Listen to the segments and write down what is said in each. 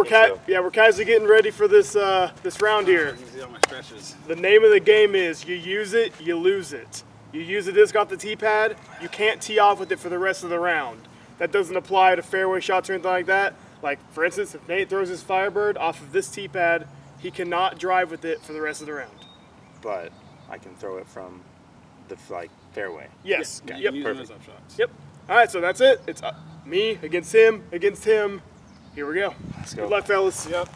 we're casually getting ready for this this round here. You can see all my stretches. The name of the game is you use it, you lose it. You use the disc off the tee pad, you can't tee off with it for the rest of the round. That doesn't apply to fairway shots or anything like that. Like, for instance, if Nate throws his Firebird off of this tee pad, he cannot drive with it for the rest of the round. But I can throw it from the fairway. Yes. Yeah, Yep. you can use Perfect. those up shots. Yep. All right, so that's it. It's me against him, against him. Here we go. Let's go. Good luck, fellas. Yep.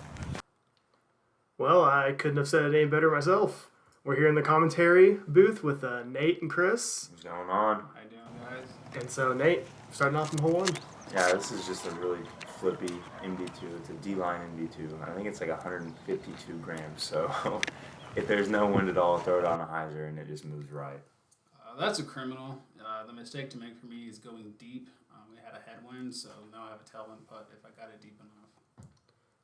Well, I couldn't have said it any better myself. We're here in the commentary booth with Nate and Chris. What's going on? How you doing, guys? And so, Nate, starting off from hole one. Yeah, this is just a really flippy MD2. It's a D-line MD2. I think it's like 152 grams. So if there's no wind at all, throw it on a hyzer and it just moves right. That's a criminal. The mistake to make for me is going deep. We had a headwind, so now I have a tailwind putt if I got it deep enough.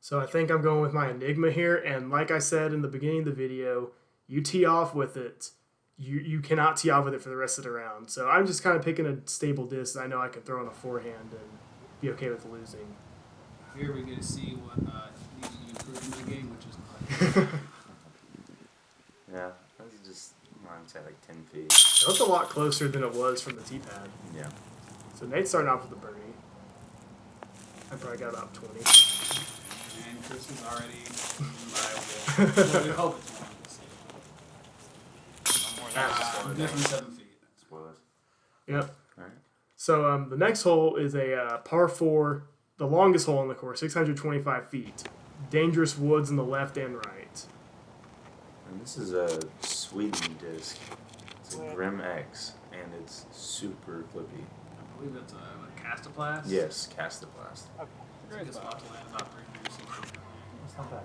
So I think I'm going with my Enigma here, and like I said in the beginning of the video, you tee off with it, you cannot tee off with it for the rest of the round. So I'm just kind of picking a stable disc that I know I can throw on a forehand and be okay with losing. Here we get to see what needs to be improved in the game, which is not. Yeah, that's just, I would say like 10 feet. That's a lot closer than it was from the tee pad. Yeah. So Nate's starting off with the birdie. I probably got about 20. And Chris is already in my well, we hope it's one. Different 7 feet. Spoilers. Yep. All right. So the next hole is a par 4, the longest hole on the course, 625 feet. Dangerous woods on the left and right. And this is a Sweden disc. It's a Grim X, and it's super flippy. I believe it's a Castoplast. Yes, Castoplast. It's a good spot to land about 360. That's not bad.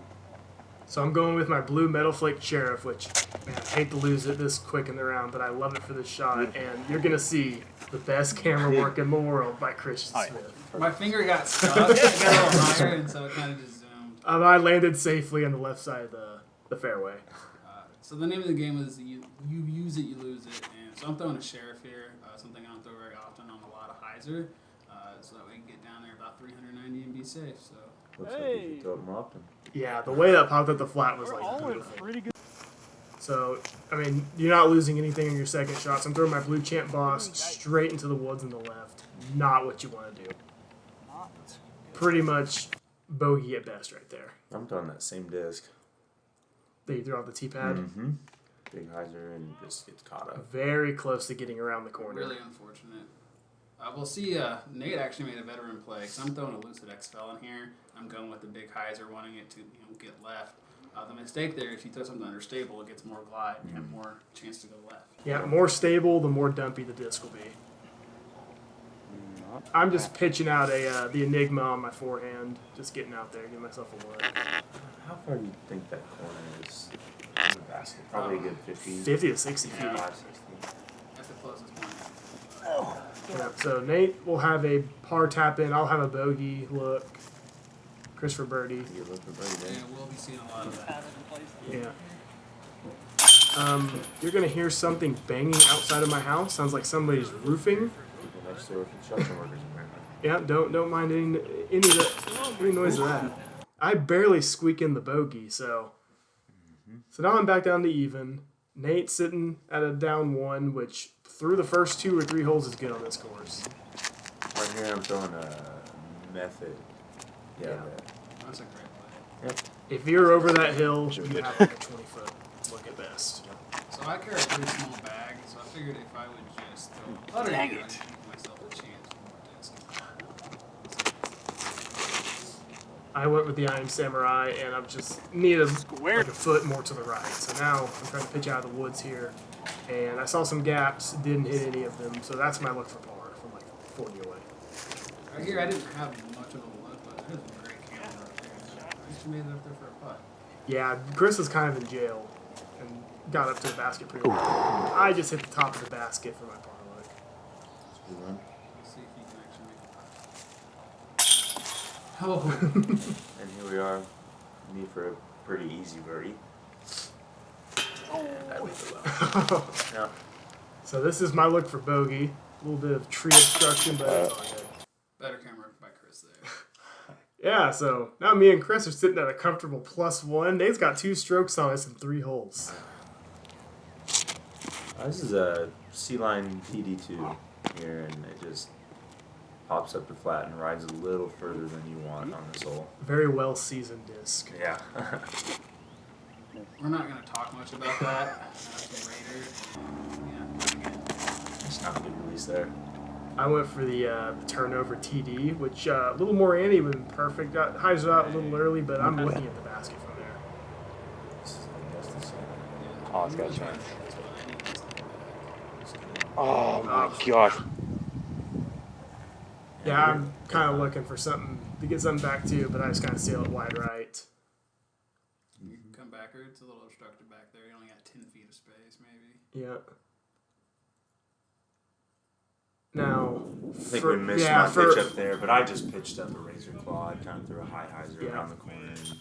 So I'm going with my blue Metal Flake Sheriff, which, man, I hate to lose it this quick in the round, but I love it for this shot. And you're going to see the best camera work in the world by Christian Smith. My finger got stuck. It got a little higher, and so it kind of just zoomed. I landed safely on the left side of the fairway. So the name of the game is you use it, you lose it. And so I'm throwing a Sheriff here, something I don't throw very often on a lot of hyzer, so that we can get down there about 390 and be safe. So. Looks like you should throw it more often. Yeah, the way that popped up the flat was like beautiful. Pretty good. So, I mean, you're not losing anything in your second shots. I'm throwing my blue Champ Boss straight into the woods on the left. Not what you want to do. Pretty much bogey at best right there. I'm throwing that same disc. That you threw off the tee pad. Mm-hmm. Big hyzer and just gets caught up. Very close to getting around the corner. Really unfortunate. We'll see. Nate actually made a veteran play because I'm throwing a Lucid XFL in here. I'm going with the big hyzer, wanting it to get left. The mistake there is you throw something understable, it gets more glide and more chance to go left. Yeah, more stable, the more dumpy the disc will be. I'm just pitching out the Enigma on my forehand, just getting out there, giving myself a look. How far do you think that corner is in the basket? Probably a good 50. 50 to 60 feet. 5, 60. That's the closest point. Yeah, so Nate will have a par tap in, I'll have a bogey look. Chris for birdie. You look for birdie, Yeah, we'll be seeing a lot of that. Yeah. You're gonna hear something banging outside of my house. Sounds like somebody's roofing. People next door are construction workers, apparently. Yeah, don't mind any noise of that. I barely squeak in the bogey, so now I'm back down to even. Nate's sitting at a down 1, which through the first 2 or 3 holes is good on this course. Right here, I'm throwing a method. Yeah. That's a great play. Yep. If you're over that hill, you have like a 20-foot look at best. So I carry a pretty small bag, so I figured if I would just throw a putter here, I'd give myself a chance for more disc. I went with the Iron Samurai, and I'm just need a foot more to the right. So now I'm trying to pitch out of the woods here, and I saw some gaps, didn't hit any of them, so that's my look for par from like 40 away. Right here, I didn't have much of a look, but there's a great camera up there. I just made it up there for a putt. Yeah, Chris was kind of in jail and got up to the basket pretty well. I just hit the top of the basket for my par look. Good one. Let's see if you can actually make a putt. Oh. And here we are. Me for a pretty easy birdie. And I leave it low. Yeah. So this is my look for bogey. A little bit of tree obstruction, but it's all good. Better camera by Chris there. Yeah, so now me and Chris are sitting at a comfortable +1. Nate's got 2 strokes on us and 3 holes. This is a C-line TD2 here, and it just pops up the flat and rides a little further than you want on this hole. Very well seasoned disc. Yeah. We're not going to talk much about that. Later. Yeah. It's not a good release there. I went for the turnover TD, which a little more Andy would have been perfect. Got hyzer out a little early, but I'm looking at the basket from there. Oh, it's got a chance. Oh my gosh. Yeah, I'm kind of looking for something to get something back too, but I just kind of sail it wide right. You can come back, or it's a little obstructed back there. You only got 10 feet of space, maybe. Yeah. Now, I think we missed my pitch up there, but I just pitched up a razor claw. I kind of threw a high hyzer around the corner, and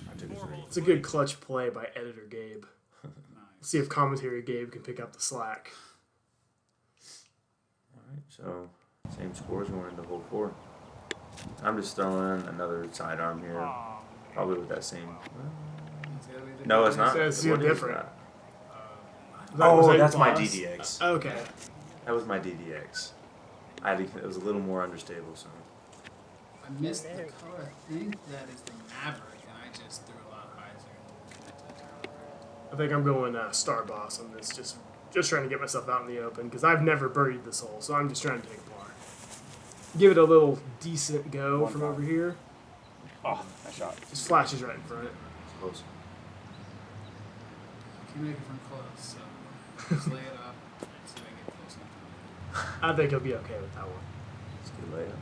I took a 3. It's a good clutch play by editor Gabe. Nice. See if commentary Gabe can pick up the slack. Alright, so same scores going into hole 4. I'm just throwing another sidearm here, probably with that same. It's gotta be the No, it's not. It's What is different. that? Was that that's my boss? DDX. Okay. That was my DDX. It was a little more understable, so. I missed the color. I think that is the Maverick, and I just threw a lot of hyzer. I think I'm going Star Boss on this, just trying to get myself out in the open, because I've never birdied this hole, so I'm just trying to take a par. Give it a little decent go from over here. Oh, nice shot. Just flashes right in front. It's close. Keep making from close, so just lay it up. See if I get close enough. I think he'll be okay with that one. It's a good layup.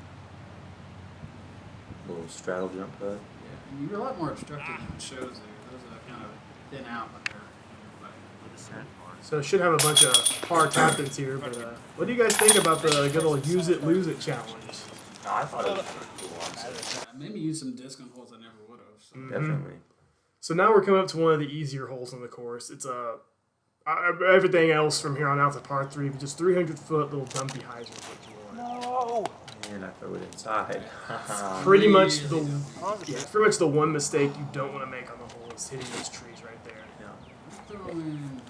Little straddle jump putt. Yeah, and you're a lot more obstructed than it shows there. Those are kind of thin out, but they're like, So should have a bunch of par tap-ins here, but what do you guys think about the good old use it, lose it challenge? No, I thought it was pretty cool, honestly. maybe use some disc on holes I never would have. So. Definitely. So now we're coming up to one of the easier holes on the course. It's everything else from here on out to par 3, but just 300-foot little dumpy hyzer is what you want. No. And I throw it inside. Pretty much it's pretty much the one mistake you don't want to make on the hole is hitting those trees right there. Throw in.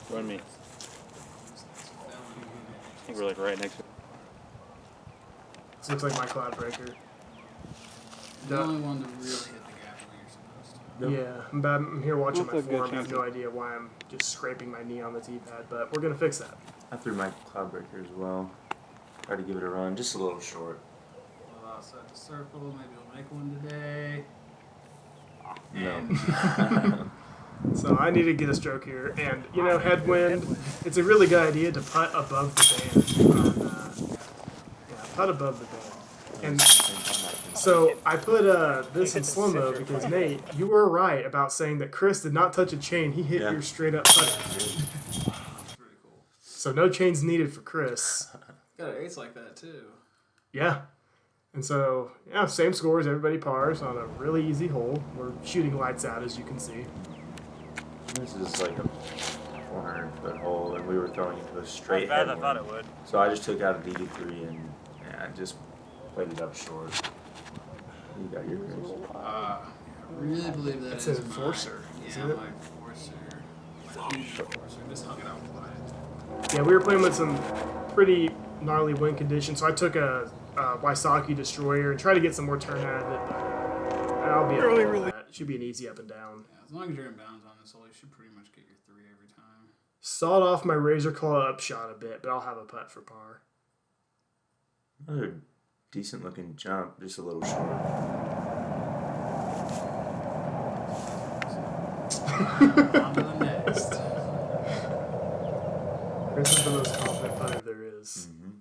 Run me. I think we're like right next to it. This looks like my cloud breaker. The only one to really hit the gap where you're supposed to. Yeah, I'm here watching Looks my like a good form. I have chance. no idea why I'm just scraping my knee on the tee pad, but we're gonna fix that. I threw my cloud breaker as well. Tried to give it a run, just a little short. A little outside the circle. Maybe we'll make one today. No. So I need to get a stroke here, and headwind. It's a really good idea to putt above the band. Putt above the band. And so I put this in slow mo because Nate, you were right about saying that Chris did not touch a chain. He hit your straight up putter. That's pretty cool. So no chains needed for Chris. Got an ace like that too. Yeah. And so, same scores, everybody pars on a really easy hole. We're shooting lights out, as you can see. This is like a 400-foot hole, and we were throwing into a straight Not as bad as I headwind. thought it would. So I just took out a DD3 and just played it up short. You got your Chris. I really believe that It's is an enforcer, my, isn't yeah, it? my enforcer. My future enforcer. Just hung it out wide. Yeah, we were playing with some pretty gnarly wind conditions, so I took a Wysocki destroyer and tried to get some more turn out of it. But I'll be okay with that. It should be an easy up and down. Yeah, as long as you're in bounds on this hole, you should pretty much get your 3 every time. Sawed off my razor claw upshot a bit, but I'll have a putt for par. Another decent looking jump, just a little short. On to the next. This is the most confident putter there is. Mm-hmm.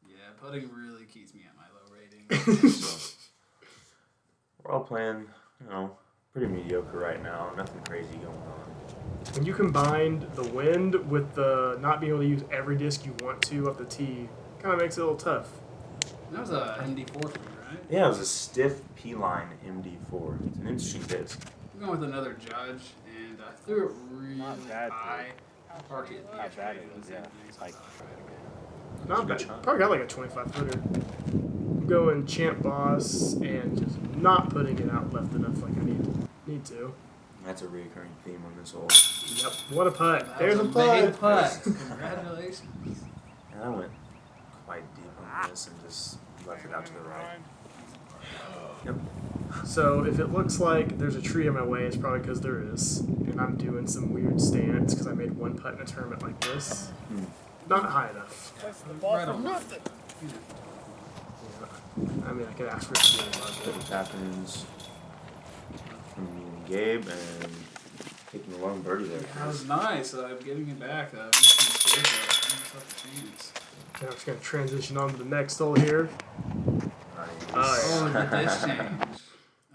Yeah, putting really keeps me at my low rating. So, we're all playing, pretty mediocre right now. Nothing crazy going on. When you combined the wind with the not being able to use every disc you want to up the tee, kind of makes it a little tough. That was a MD4 for you, right? Yeah, it was a stiff P-line MD4. It's an interesting disc. I'm going with another judge, and I threw it really Not bad, high. I parked it. Not bad it was, yeah. Like, Not Good bad. shot. Probably got like a 25 footer. I'm going champ boss and just not putting it out left enough like I need to. That's a recurring theme on this hole. Yep, what a putt. That There's a was big putt. putt. Congratulations. And I went quite deep on this and just left it out to the right. Yep. So if it looks like there's a tree in my way, it's probably because there is. And I'm doing some weird stance because I made one putt in a tournament like this. Not high enough. Right on. Yeah. I mean, I could ask for it to be a budget. Couple tap-ins from me and Gabe and taking a long birdie there. That was nice. I'm getting it back. I'm just going to save a chance. Now I'm just going to transition on to the next hole here. Nice. Oh, Oh, the disc change.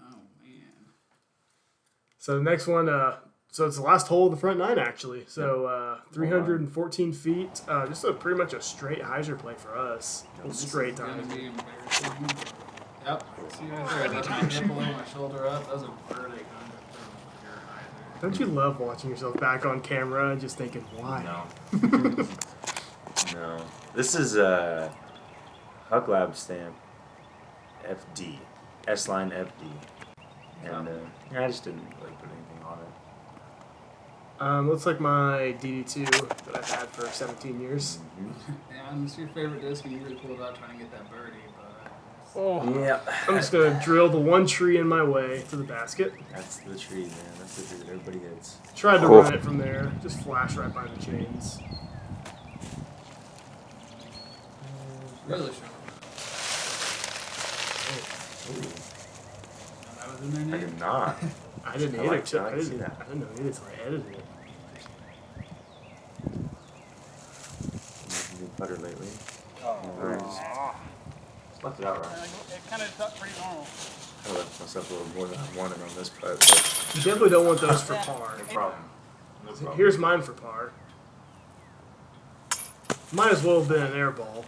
Oh, man. So the next one, so it's the last hole of the front nine actually. So 314 feet, just pretty much a straight hyzer play for us. Straight Gonna time. be embarrassing. Yep. See you guys there. That's my hip below my shoulder up. That was a verdict on the Don't you love watching yourself back on camera and just thinking, why? No. No. This is a Huck Lab stamp FD. S-line FD. And I just didn't really put anything on it. Looks like my DD2 that I've had for 17 years. And it's your favorite disc, and you really pulled out trying to get that birdie, but. Yeah. I'm just going to drill the one tree in my way to the basket. That's the tree, man. That's the tree that everybody hits. Tried to run it from there. Just flash right by the chains. Really sure. That was in there, I Nate? did not. I didn't I either. like that. I can see that. I didn't know either until I edited it. New putter lately. Nice. Just left it out right. It kind of felt pretty normal. I left myself a little more than I wanted on this putt, but You definitely don't want those for par. no problem. No problem. Here's mine for par. Might as well have been an air ball.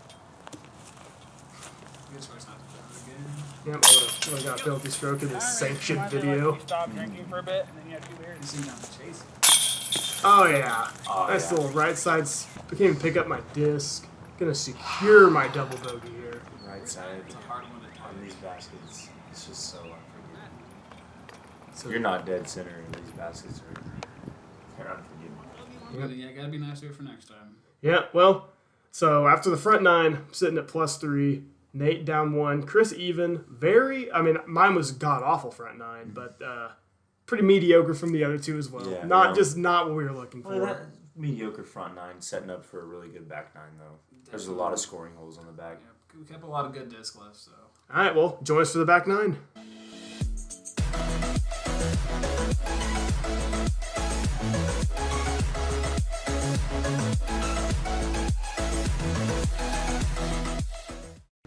I guess we're not to do it again. Yep, I would have got a penalty stroke in this sanctioned Reminds me of, video. like, you stop drinking for a bit, and then you have 2 beers. You see down the chase. Oh yeah. Oh, Nice yeah. little right sides. I can't even pick up my disc. Gonna secure my double bogey here. Right side It's a hard one to on target. these baskets. It's just so unforgiving. So You're not dead center, and these baskets are they're unforgiving. Yeah, gotta be nicer for next time. Yeah, well, so after the front nine, I'm sitting at +3. Nate down 1. Chris even. Mine was god awful front nine, but pretty mediocre from the other two as well. Yeah, not well- just not what we were looking for. Well, that mediocre front nine, setting up for a really good back nine, though. There's a lot of scoring holes on the back. Yeah, we kept a lot of good disc left, so. All right, well, join us for the back nine.